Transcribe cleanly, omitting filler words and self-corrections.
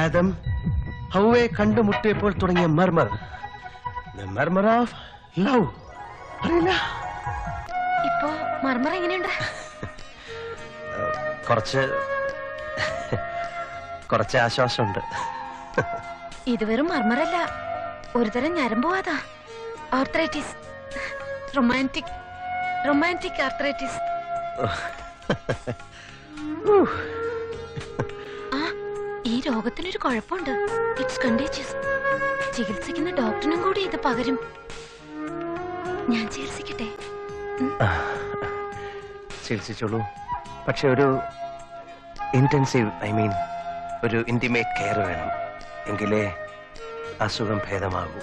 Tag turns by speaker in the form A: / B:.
A: ആദം ഹൗവയെ കണ്ടുമുട്ടിയപ്പോൾ തുടങ്ങിയ മർമർ. The murmur of love. അറിയില്ല.
B: ഇപ്പോ മർമർ എങ്ങനെയുണ്ട്?
A: കുറച്ച് ആശ്വാസമുണ്ട്.
B: ഇത് വെറും മർമറല്ല, ഒരുതരം ഞരമ്പുവാതാ. ആർത്രൈറ്റിസ്. Romantic arthritis. ഈ രോഗത്തിനൊരു കുഴപ്പമുണ്ട്. It's contagious. ചികിത്സിക്കുന്ന ഡോക്ടറിനും കൂടി ഇത് പകരും. ഞാൻ ചികിത്സിക്കട്ടെ?
A: ചികിത്സിച്ചോളൂ. പക്ഷെ ഒരു ഇന്റൻസീവ് ഒരു ഇന്റിമേറ്റ് കെയർ വേണം. എങ്കിലേ അസുഖം ഭേദമാകൂ.